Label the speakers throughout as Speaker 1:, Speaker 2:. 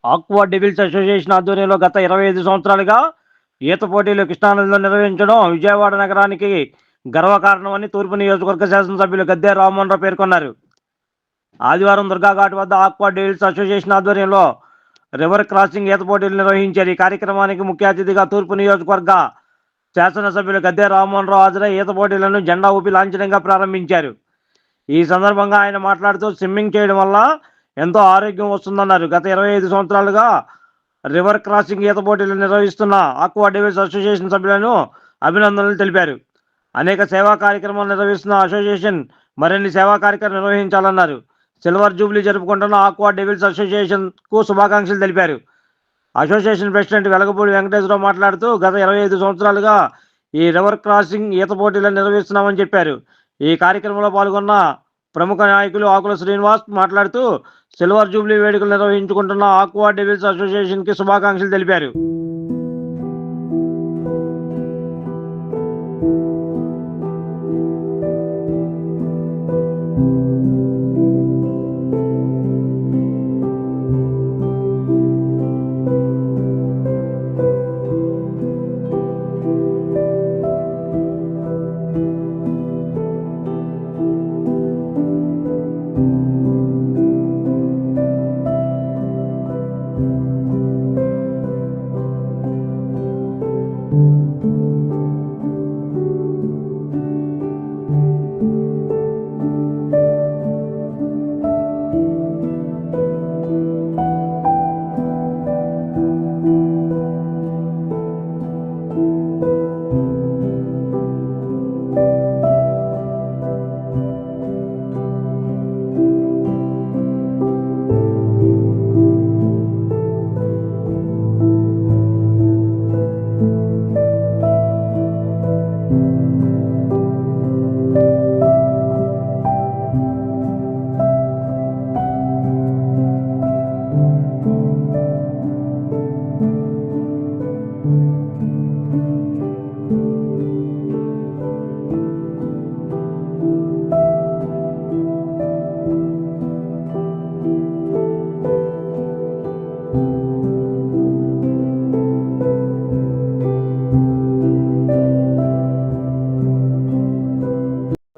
Speaker 1: Aqua devils association ఆధ్వర్యంలో గత 25 సంవత్సరాలుగా ఈత పోటీలు కృష్ణానదిలో నిర్వహించడం విజయవాడ నగరానికి గర్వకారణమని తూర్పు నియోజకవర్గ శాసనసభ్యులు గద్దె రామ్మోహన్ రావు పేర్కొన్నారు. ఆదివారం దుర్గాఘాట్ వద్ద ఆక్వా డెవిల్స్ అసోసియేషన్ ఆధ్వర్యంలో రివర్ క్రాసింగ్ ఈత పోటీలు నిర్వహించారు. ఈ కార్యక్రమానికి ముఖ్య అతిథిగా తూర్పు నియోజకవర్గ శాసనసభ్యులు గద్దె రామ్మోహన్ రావు హాజరై ఈత పోటీలను జెండా ఊపి లాంఛనంగా ప్రారంభించారు. ఈ సందర్భంగా ఆయన మాట్లాడుతూ స్విమ్మింగ్ చేయడం వల్ల ఎంతో ఆరోగ్యం వస్తుందన్నారు. గత 25 సంవత్సరాలుగా రివర్ క్రాసింగ్ ఈత పోటీలు నిర్వహిస్తున్న ఆక్వా డెవిల్స్ అసోసియేషన్ సభ్యులను అభినందనలు తెలిపారు. అనేక సేవా కార్యక్రమాలు నిర్వహిస్తున్న అసోసియేషన్ మరిన్ని సేవా కార్యక్రమాలు నిర్వహించాలన్నారు. సిల్వర్ జూబ్లీ జరుపుకుంటున్న ఆక్వా డెవిల్స్ అసోసియేషన్కు శుభాకాంక్షలు తెలిపారు. అసోసియేషన్ ప్రెసిడెంట్ వెలగపూడి వెంకటేశ్వరరావు మాట్లాడుతూ గత 25 సంవత్సరాలుగా ఈ రివర్ క్రాసింగ్ ఈత పోటీలను నిర్వహిస్తున్నామని చెప్పారు. ఈ కార్యక్రమంలో పాల్గొన్న ప్రముఖ నాయకులు ఆకుల శ్రీనివాస్ మాట్లాడుతూ సిల్వర్ జూబ్లీ వేడుకలు నిర్వహించుకుంటున్న ఆక్వా డెవిల్స్ అసోసియేషన్కి శుభాకాంక్షలు తెలిపారు.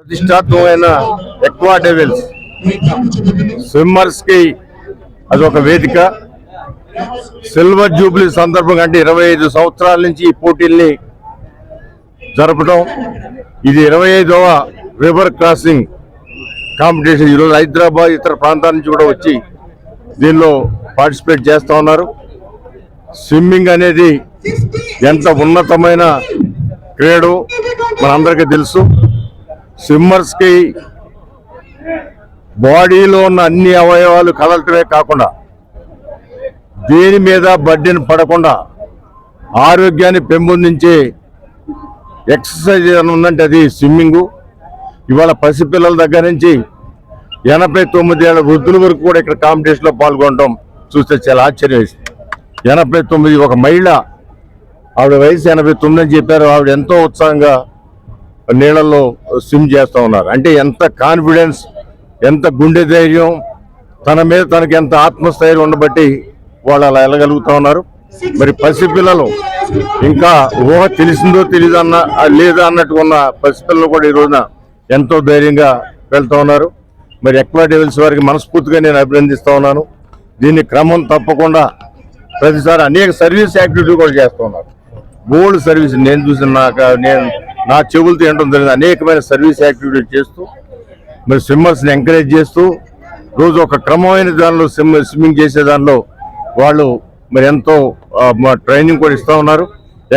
Speaker 2: ప్రతిష్టాత్మకమైన ఆక్వా డెవిల్స్ స్విమ్మర్స్ కి అదొక వేదిక. సిల్వర్ జూబ్లీ సందర్భంగా అంటే 25 సంవత్సరాల నుంచి ఈ పోటీల్ని జరపడం. ఇది 25వ రివర్ క్రాసింగ్ కాంపిటీషన్. ఈరోజు హైదరాబాద్ ఇతర ప్రాంతాల నుంచి కూడా వచ్చి దీనిలో పార్టిసిపేట్ చేస్తూ ఉన్నారు. స్విమ్మింగ్ అనేది ఎంత ఉన్నతమైన క్రీడ మనందరికీ తెలుసు. స్విమ్మర్స్కి బాడీలో ఉన్న అన్ని అవయవాలు కదలటమే కాకుండా దేని మీద బడ్డీని పడకుండా ఆరోగ్యాన్ని పెంపొందించే ఎక్సర్సైజ్ ఏమైనా ఉందంటే అది స్విమ్మింగు. ఇవాళ పసిపిల్లల దగ్గర నుంచి 89 ఏళ్ల వృద్ధుల వరకు కూడా ఇక్కడ కాంపిటీషన్లో పాల్గొనడం చూస్తే చాలా ఆశ్చర్యం వేసింది. 89 ఒక మహిళ, ఆవిడ వయసు 89 అని చెప్పారు. ఆవిడ ఎంతో ఉత్సాహంగా నీళ్ళల్లో స్విమ్ చేస్తూ ఉన్నారు. అంటే ఎంత కాన్ఫిడెన్స్, ఎంత గుండె ధైర్యం, తన మీద తనకి ఎంత ఆత్మస్థైర్యం ఉండబట్టి వాళ్ళు అలా వెళ్ళగలుగుతూ ఉన్నారు. మరి పసిపిల్లలు ఇంకా ఊహ తెలిసిందో తెలీదు లేదా అన్నట్టు ఉన్న పసిపిల్లలు కూడా ఈ రోజున ఎంతో ధైర్యంగా వెళ్తూ ఉన్నారు. మరి ఆక్వా డెవిల్స్ వారికి మనస్ఫూర్తిగా నేను అభినందిస్తూ ఉన్నాను. దీన్ని క్రమం తప్పకుండా ప్రతిసారి అనేక సర్వీస్ యాక్టివిటీ కూడా చేస్తూ ఉన్నారు. గోల్డ్ సర్వీస్ నేను చూసిన నా చెవులతో ఏంటో జరిగింది. అనేకమైన సర్వీస్ యాక్టివిటీ చేస్తూ మరి స్విమ్మర్స్ని ఎంకరేజ్ చేస్తూ రోజు ఒక క్రమమైన దానిలో స్విమ్మింగ్ చేసే దానిలో వాళ్ళు మరి ఎంతో ట్రైనింగ్ కూడా ఇస్తూ ఉన్నారు.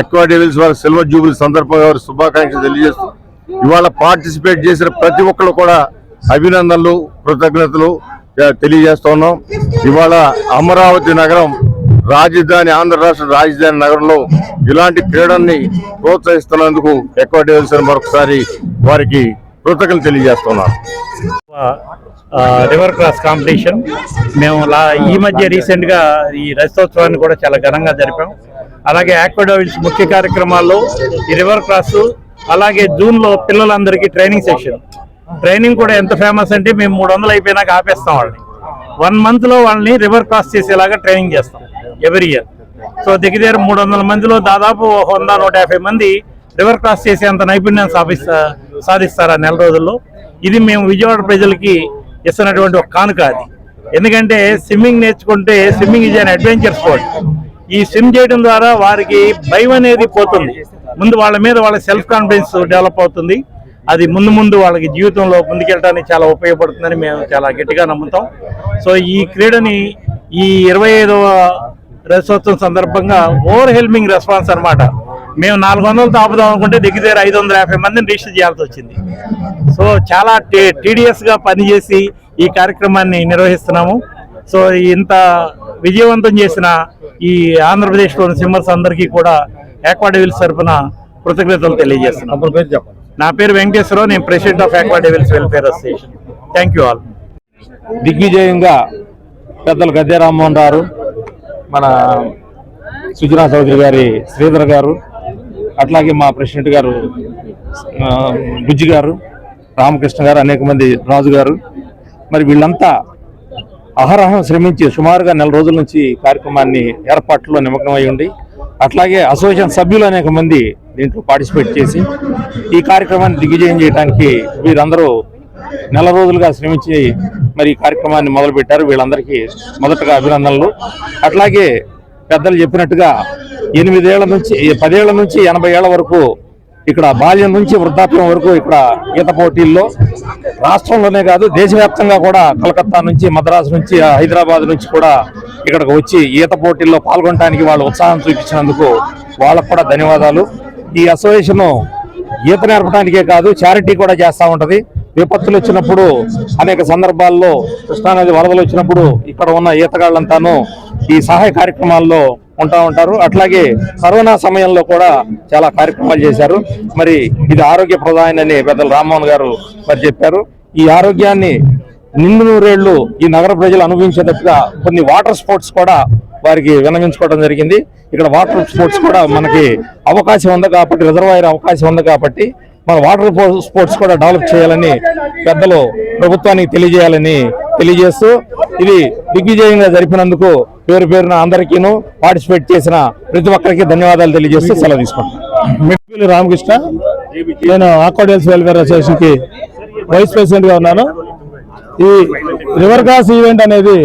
Speaker 2: ఆక్వా డెవిల్స్ వారి సిల్వర్ జూబ్లీ సందర్భంగా వారి శుభాకాంక్షలు తెలియజేస్తూ ఇవాళ పార్టిసిపేట్ చేసిన ప్రతి ఒక్కరు కూడా అభినందనలు, కృతజ్ఞతలు తెలియజేస్తూ ఉన్నాం. ఇవాళ అమరావతి నగరం రాజధాని, ఆంధ్ర రాష్ట్ర రాజధాని నగరంలో ఇలాంటి క్రీడల్ని ప్రోత్సహిస్తున్నందుకు ఆక్వా డెవిల్స్ మరొకసారి వారికి కృతజ్ఞతలు తెలియజేస్తున్నాను.
Speaker 3: రివర్ క్రాస్ కాంపిటీషన్ మేము ఈ మధ్య రీసెంట్గా ఈ రజతోత్సవాన్ని కూడా చాలా ఘనంగా జరిపాం. అలాగే ఆక్వా డెవిల్స్ ముఖ్య కార్యక్రమాల్లో ఈ రివర్ క్రాస్, అలాగే జూన్లో పిల్లలందరికీ ట్రైనింగ్ సెషన్. ట్రైనింగ్ కూడా ఎంత ఫేమస్ అంటే మేము 300 అయిపోయినాక ఆపేస్తాం వాళ్ళని. 1 month లో వాళ్ళని రివర్ క్రాస్ చేసేలాగా ట్రైనింగ్ చేస్తాం ఎవ్రీ ఇయర్. సో దగ్గర 300 మందిలో దాదాపు 100-150 మంది రివర్ క్రాస్ చేసేంత నైపుణ్యం సాధిస్తారు ఆ నెల రోజుల్లో. ఇది మేము విజయవాడ ప్రజలకి ఇస్తున్నటువంటి ఒక కానుక అది. ఎందుకంటే స్విమ్మింగ్ నేర్చుకుంటే swimming is an adventure sport. ఈ స్విమ్ చేయడం ద్వారా వారికి భయం అనేది పోతుంది. ముందు వాళ్ళ మీద వాళ్ళ సెల్ఫ్ కాన్ఫిడెన్స్ డెవలప్ అవుతుంది. అది ముందు వాళ్ళకి జీవితంలో ముందుకెళ్ళడానికి చాలా ఉపయోగపడుతుందని మేము చాలా గట్టిగా నమ్ముతాం. సో ఈ క్రీడని ఈ 25వ రజతోత్సవం సందర్భంగా ఓవర్ హెల్మింగ్ రెస్పాన్స్ అన్నమాట. మేము 400 ఆపుదాం అనుకుంటే దగ్గర 550 మందిని రిజిస్టర్ చేయాల్సి వచ్చింది. సో చాలా టీడీఎస్ గా పనిచేసి ఈ కార్యక్రమాన్ని నిర్వహిస్తున్నాము. సో ఇంత విజయవంతం చేసిన ఈ ఆంధ్రప్రదేశ్లోని స్విమ్మర్స్ అందరికీ కూడా ఆక్వా డెవిల్స్ తరఫున కృతజ్ఞతలు తెలియజేస్తున్నాను. నా పేరు వెంకటేశ్వరరావు, నేను president of aqua devils welfare association. Thank you all.
Speaker 4: దిగ్విజయంగా పెద్దలు గద్దె రామ్మోహన్ రావు, మన సుజనా చౌదరి గారి శ్రీధర్ గారు, అట్లాగే మా ప్రెసిడెంట్ గారు బుజ్జి గారు, రామకృష్ణ గారు, అనేక మంది రాజు గారు, మరి వీళ్ళంతా అహరహం శ్రమించి సుమారుగా 4 రోజుల నుంచి కార్యక్రమాన్ని ఏర్పాట్లో నిమగ్నమై ఉండి, అట్లాగే అసోసియేషన్ సభ్యులు అనేక మంది దీంట్లో పార్టిసిపేట్ చేసి ఈ కార్యక్రమాన్ని దిగ్విజయం చేయడానికి వీరందరూ 4 రోజులుగా శ్రమించి మరి ఈ కార్యక్రమాన్ని మొదలుపెట్టారు. వీళ్ళందరికీ మొదటగా అభినందనలు. అట్లాగే పెద్దలు చెప్పినట్టుగా 8 ఏళ్ల నుంచి 10 ఏళ్ల నుంచి 80 ఏళ్ల వరకు ఇక్కడ బాల్యం నుంచి వృద్ధాప్యం వరకు ఇక్కడ ఈత పోటీల్లో రాష్ట్రంలోనే కాదు దేశవ్యాప్తంగా కూడా కలకత్తా నుంచి, మద్రాసు నుంచి, హైదరాబాద్ నుంచి కూడా ఇక్కడికి వచ్చి ఈత పోటీల్లో పాల్గొనడానికి వాళ్ళు ఉత్సాహం చూపించినందుకు వాళ్ళకు కూడా ధన్యవాదాలు. ఈ అసోసియేషన్ ఈత నేర్పడానికే కాదు చారిటీ కూడా చేస్తూ ఉంటది. విపత్తులు వచ్చినప్పుడు అనేక సందర్భాల్లో కృష్ణానది వరదలు వచ్చినప్పుడు ఇక్కడ ఉన్న ఈతగాళ్ళంతాను ఈ సహాయ కార్యక్రమాల్లో ఉంటారు. అట్లాగే కరోనా సమయంలో కూడా చాలా కార్యక్రమాలు చేశారు. మరి ఇది ఆరోగ్యప్రదాయనని పెద్దలు రామ్మోహన్ గారు మరి చెప్పారు. ఈ ఆరోగ్యాన్ని నిండు నూరేళ్లు ఈ నగర ప్రజలు అనుభవించేటట్టుగా కొన్ని వాటర్ స్పోర్ట్స్ కూడా వారికి విన్నవించుకోవడం జరిగింది. ఇక్కడ వాటర్ స్పోర్ట్స్ కూడా మనకి అవకాశం ఉంది కాబట్టి, రిజర్వాయర్ అవకాశం ఉంది కాబట్టి మన వాటర్ స్పోర్ట్స్ కూడా డెవలప్ చేయాలని పెద్దలు ప్రభుత్వానికి తెలియజేస్తూ ఇది దిగ్విజయంగా జరిపినందుకు పేరున అందరికీను పార్టిసిపేట్ చేసిన ప్రతి ఒక్కరికి ధన్యవాదాలు తెలియజేస్తూ సెలవు తీసుకుంటాను.
Speaker 5: రామకృష్ణ, నేను ఆక్వా డెవిల్స్ వెల్ఫేర్ అసోసియేషన్ కి వైస్ ప్రెసిడెంట్ గా ఉన్నాను. ఈ రివర్ క్రాస్ ఈవెంట్ అనేది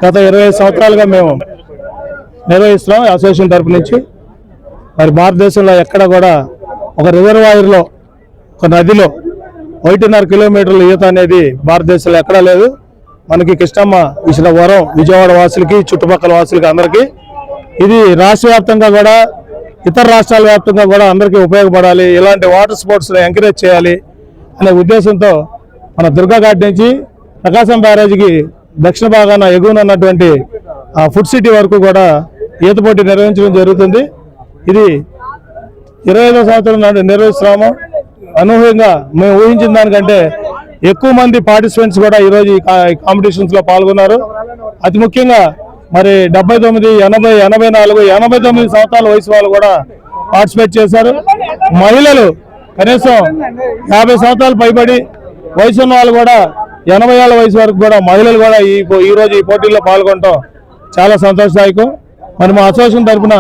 Speaker 5: గత 25 సంవత్సరాలుగా మేము నిర్వహిస్తున్నాం అసోసియేషన్ తరపు నుంచి. మరి భారతదేశంలో ఎక్కడ కూడా ఒక రిజర్వాయర్లో, ఒక నదిలో 1.5 కిలోమీటర్ల ఈత అనేది భారతదేశంలో ఎక్కడా లేదు. మనకి కృష్ణమ్మ ఇచ్చిన వరం విజయవాడ వాసులకి, చుట్టుపక్కల వాసులకి అందరికీ. ఇది రాష్ట్ర వ్యాప్తంగా కూడా, ఇతర రాష్ట్రాల వ్యాప్తంగా కూడా అందరికీ ఉపయోగపడాలి, ఇలాంటి వాటర్ స్పోర్ట్స్ని ఎంకరేజ్ చేయాలి అనే ఉద్దేశంతో మన దుర్గా ఘాట్ నుంచి ప్రకాశం బ్యారేజ్కి దక్షిణ భాగాన ఎగువన ఉన్నటువంటి ఫుడ్ సిటీ వరకు కూడా ఈత పోటీ నిర్వహించడం జరుగుతుంది. ఇది 25వ సంవత్సరం నాడు నిర్వహిస్తున్నాము. అనూహ్యంగా మేము ఊహించిన దానికంటే ఎక్కువ మంది పార్టిసిపెంట్స్ కూడా ఈరోజు ఈ కాంపిటీషన్స్ లో పాల్గొన్నారు. అతి ముఖ్యంగా మరి 79, 80, 84, 89 సంవత్సరాల వయసు వాళ్ళు కూడా పార్టిసిపేట్ చేశారు. మహిళలు కనీసం 50 సంవత్సరాలు పైబడి వయసు ఉన్న వాళ్ళు కూడా 80 ఏళ్ల వయసు వరకు కూడా మహిళలు కూడా ఈ రోజు ఈ పోటీల్లో పాల్గొనడం చాలా సంతోషదాయకం. మరి మా అసోసియేషన్ తరఫున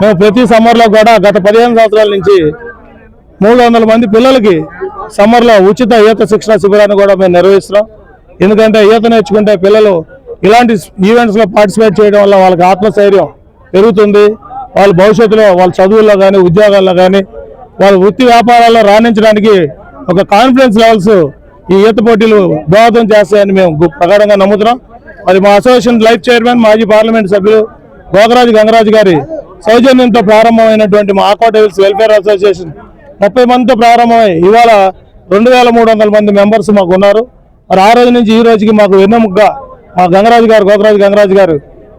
Speaker 5: మేము ప్రతి సమ్మర్లో కూడా గత 15 సంవత్సరాల నుంచి 300 మంది పిల్లలకి సమ్మర్లో ఉచిత ఈత శిక్షణ శిబిరాన్ని కూడా మేము నిర్వహిస్తున్నాం. ఎందుకంటే ఈత నేర్చుకుంటే పిల్లలు ఇలాంటి ఈవెంట్స్లో పార్టిసిపేట్ చేయడం వల్ల వాళ్ళకి ఆత్మస్థైర్యం పెరుగుతుంది. వాళ్ళ భవిష్యత్తులో వాళ్ళ చదువుల్లో కానీ, ఉద్యోగాల్లో కానీ, వాళ్ళ వృత్తి వ్యాపారాల్లో రాణించడానికి ఒక కాన్ఫిడెన్స్ లెవెల్స్ ఈ ఈత పోటీలు దోహదం చేస్తాయని మేము ప్రగాఢంగా నమ్ముతున్నాం. మరి మా అసోసియేషన్ లైఫ్ చైర్మన్, మాజీ పార్లమెంట్ సభ్యులు గోకరాజు గంగరాజు గారి సౌజన్యంతో ప్రారంభమైనటువంటి మా ఆక్వా డెవిల్స్ వెల్ఫేర్ అసోసియేషన్ 30 మందితో ప్రారంభమై ఇవాళ 2300 మంది మెంబర్స్ మాకు ఉన్నారు. మరి ఆ రోజు నుంచి ఈ రోజుకి మాకు వెన్నెముగ్గా మా గోకరాజు గంగరాజు గారు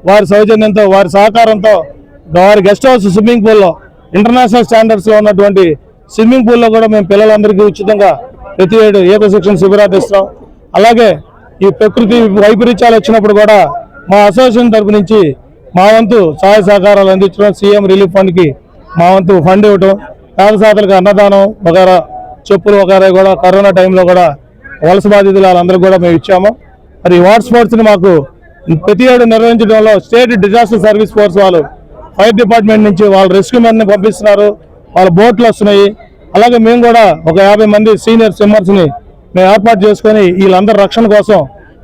Speaker 5: వారి సౌజన్యంతో, వారి సహకారంతో, వారి గెస్ట్ హౌస్ స్విమ్మింగ్ పూల్లో ఇంటర్నేషనల్ స్టాండర్డ్స్ లో ఉన్నటువంటి స్విమ్మింగ్ పూల్లో కూడా మేము పిల్లలందరికీ ఉచితంగా ప్రతి ఏడు ఈత శిక్షణ శిబిరాలు ఇస్తున్నాం. అలాగే ఈ ప్రకృతి వైపరీత్యాలు వచ్చినప్పుడు కూడా మా అసోసియేషన్ తరపు నుంచి మా వంతు సహాయ సహకారాలు అందించడం, సీఎం రిలీఫ్ ఫండ్కి మా వంతు ఫండ్ ఇవ్వడం, పేదసాతలకు అన్నదానం వగైరా, చెప్పులు వగైరా కూడా కరోనా టైంలో కూడా వలస బాధితులు వాళ్ళందరికీ కూడా మేము ఇచ్చాము. మరి వాటర్ స్పోర్ట్స్ ని మాకు ప్రతి ఏడు నిర్వహించడంలో స్టేట్ డిజాస్టర్ సర్వీస్ ఫోర్స్ వాళ్ళు ఫైర్ డిపార్ట్మెంట్ నుంచి వాళ్ళు రెస్క్యూ మెన్ ని పంపిస్తున్నారు, వాళ్ళ బోట్లు వస్తున్నాయి. అలాగే మేము కూడా ఒక 50 మంది సీనియర్ స్విమ్మర్స్ ని మేము ఏర్పాటు చేసుకొని వీళ్ళందరి రక్షణ కోసం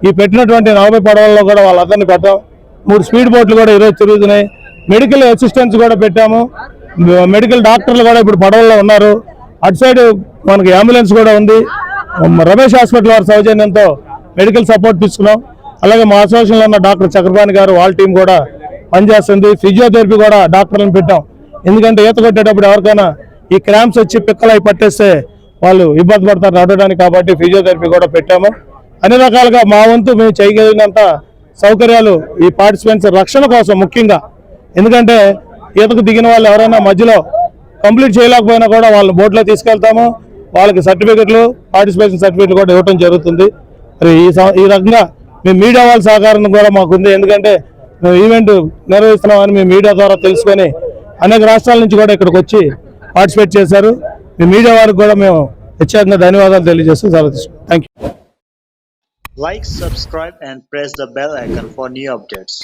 Speaker 5: ఈ పెట్టినటువంటి 40 పడవల్లో కూడా వాళ్ళందరినీ పెట్టాం. 3 స్పీడ్ బోట్లు కూడా ఈరోజు తిరుగుతున్నాయి. మెడికల్ అసిస్టెంట్స్ కూడా పెట్టాము. మెడికల్ డాక్టర్లు కూడా ఇప్పుడు పడవల్లో ఉన్నారు. అటు సైడ్ మనకి అంబులెన్స్ కూడా ఉంది. రమేష్ హాస్పిటల్ వారి సౌజన్యంతో మెడికల్ సపోర్ట్ తీసుకున్నాం. అలాగే మా అసోసియేషన్లో ఉన్న డాక్టర్ చక్రపాణి గారు వాళ్ళ టీం కూడా పనిచేస్తుంది. ఫిజియోథెరపీ కూడా డాక్టర్లను పెట్టాం. ఎందుకంటే ఈత కొట్టేటప్పుడు ఎవరికైనా ఈ క్రాంప్స్ వచ్చి పిక్కలు అయి పట్టేస్తే వాళ్ళు ఇబ్బంది పడతారు నడవడానికి, కాబట్టి ఫిజియోథెరపీ కూడా పెట్టాము. అన్ని రకాలుగా మా వంతు మేము చేయగలిగినంత సౌకర్యాలు ఈ పార్టిసిపెంట్స్ రక్షణ కోసం ముఖ్యంగా, ఎందుకంటే ఈతకు దిగిన వాళ్ళు ఎవరైనా మధ్యలో కంప్లీట్ చేయలేకపోయినా కూడా వాళ్ళని బోట్లో తీసుకెళ్తాము. వాళ్ళకి సర్టిఫికెట్లు, పార్టిసిపేషన్ సర్టిఫికెట్లు కూడా ఇవ్వడం జరుగుతుంది. మరి ఈ రకంగా మేము మీడియా వాళ్ళ సహకారం కూడా మాకుంది. ఎందుకంటే మేము ఈవెంట్ నిర్వహిస్తున్నామని మేము మీడియా ద్వారా తెలుసుకొని అనేక రాష్ట్రాల నుంచి కూడా ఇక్కడికి వచ్చి పార్టిసిపేట్ చేశారు. మీ మీడియా వారికి కూడా మేము ప్రత్యేకంగా ధన్యవాదాలు తెలియజేస్తూ సెలవు తీసుకుంటాం. Thank you.
Speaker 6: Like, subscribe and press the bell icon for new updates.